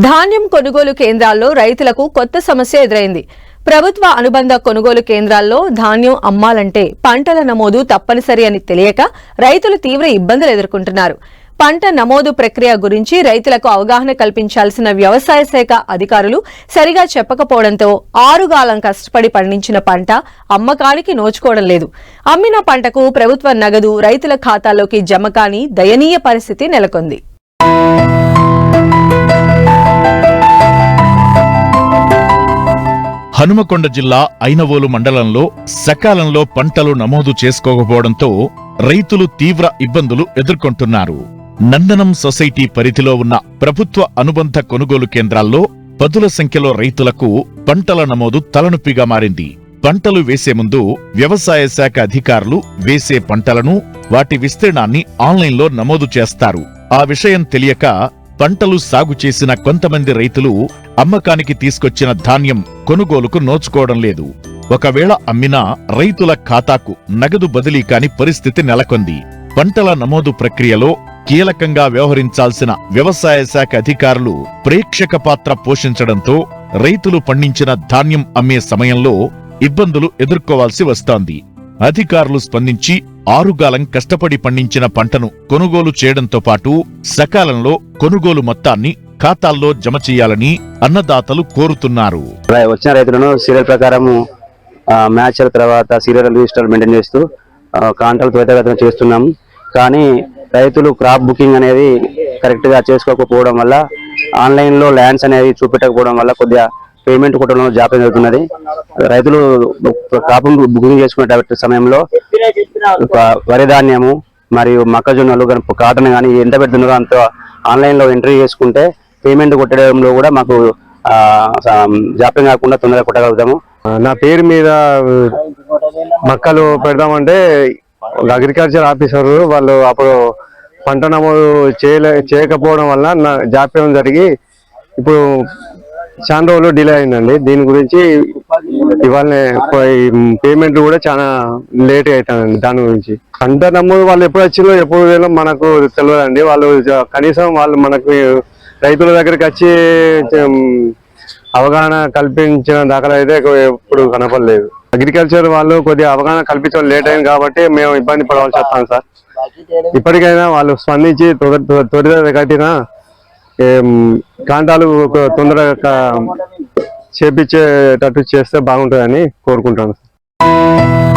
ధాన్యం కొనుగోలు కేంద్రాల్లో రైతులకు కొత్త సమస్య ఎదురైంది. ప్రభుత్వ అనుబంధ కొనుగోలు కేంద్రాల్లో ధాన్యం అమ్మాలంటే పంటల నమోదు తప్పనిసరి అని తెలియక రైతులు తీవ్ర ఇబ్బందులు ఎదుర్కొంటున్నారు. పంట నమోదు ప్రక్రియ గురించి రైతులకు అవగాహన కల్పించాల్సిన వ్యవసాయ శాఖ అధికారులు సరిగా చెప్పకపోవడంతో ఆరుగాలం కష్టపడి పండించిన పంట అమ్మకానికి నోచుకోవడం లేదు. అమ్మిన పంటకు ప్రభుత్వ నగదు రైతుల ఖాతాల్లోకి జమ కాని దయనీయ పరిస్థితి నెలకొంది. హనుమకొండ జిల్లా ఐనవోలు మండలంలో సకాలంలో పంటలు నమోదు చేసుకోకపోవడంతో రైతులు తీవ్ర ఇబ్బందులు ఎదుర్కొంటున్నారు. నందనం సొసైటీ పరిధిలో ఉన్న ప్రభుత్వ అనుబంధ కొనుగోలు కేంద్రాల్లో పదుల సంఖ్యలో రైతులకు పంటల నమోదు తలనొప్పిగా మారింది. పంటలు వేసే ముందు వ్యవసాయ శాఖ అధికారులు వేసే పంటలను, వాటి విస్తీర్ణాన్ని ఆన్లైన్లో నమోదు చేస్తారు. ఆ విషయం తెలియక పంటలు సాగు చేసిన కొంతమంది రైతులు అమ్మకానికి తీసుకొచ్చిన ధాన్యం కొనుగోలుకు నోచుకోవడం లేదు. ఒకవేళ అమ్మినా రైతుల ఖాతాకు నగదు బదిలీ కాని పరిస్థితి నెలకొంది. పంటల నమోదు ప్రక్రియలో కీలకంగా వ్యవహరించాల్సిన వ్యవసాయ శాఖ అధికారులు ప్రేక్షక పాత్ర పోషించడంతో రైతులు పండించిన ధాన్యం అమ్మే సమయంలో ఇబ్బందులు ఎదుర్కోవాల్సి వస్తోంది. అధికారులు స్పందించి ఆరుగాలం కష్టపడి పండించిన పంటను కొనుగోలు చేయడంతో పాటు సకాలంలో కొనుగోలు మొత్తాన్ని ఖాతాల్లో జమ చేయాలని అన్నదాతలు కోరుతున్నారు. వచ్చిన రైతులను సీరియల్ ప్రకారం మ్యాచ్ తర్వాత సీరియల్ రిజిస్టర్ మెయింటైన్ చేస్తూ కాంటాలు త్వరితగతిన చేస్తున్నాము. కానీ రైతులు క్రాప్ బుకింగ్ అనేది కరెక్ట్ గా చేసుకోకపోవడం వల్ల, ఆన్లైన్ లో ల్యాండ్స్ అనేది చూపెట్టకపోవడం వల్ల కొద్దిగా పేమెంట్ కొట్టడంలో జాప్యం జరుగుతున్నది. రైతులు క్రాప్ బుకింగ్ చేసుకునే సమయంలో వరి ధాన్యము మరియు మొక్కజొన్నలు కాటన్ కానీ ఎంత పెడుతున్నారో అంత ఆన్లైన్ లో ఎంట్రీ చేసుకుంటే పేమెంట్ కొట్టడంలో కూడా మాకు జాప్యం కాకుండా తొందరగా కొట్టగలుగుతాము. నా పేరు మీద మొక్కలు పెడదామంటే అగ్రికల్చర్ ఆఫీసర్ వాళ్ళు అప్పుడు పంట నమోదు చేయకపోవడం వల్ల నా జాప్యం జరిగి ఇప్పుడు చాలా రోజులు డిలే అయిందండి. దీని గురించి ఇవాళ పేమెంట్ కూడా చాలా లేట్ అవుతుందండి. దాని గురించి పంట నమోదు వాళ్ళు ఎప్పుడు వచ్చిందో ఎప్పుడు వేలో మనకు తెలియదండి. వాళ్ళు కనీసం వాళ్ళు మనకు రైతుల దగ్గరికి వచ్చి అవగాహన కల్పించిన దాఖలా అయితే ఎప్పుడు కనపడలేదు. అగ్రికల్చర్ వాళ్ళు కొద్దిగా అవగాహన కల్పించడం లేట్ అయింది కాబట్టి మేము ఇబ్బంది పడవలసి వస్తాం సార్. ఇప్పటికైనా వాళ్ళు స్పందించి త్వరితగతిన కాంటాలు తొందరగా చేపించేటట్టు చేస్తే బాగుంటుందని కోరుకుంటాను సార్.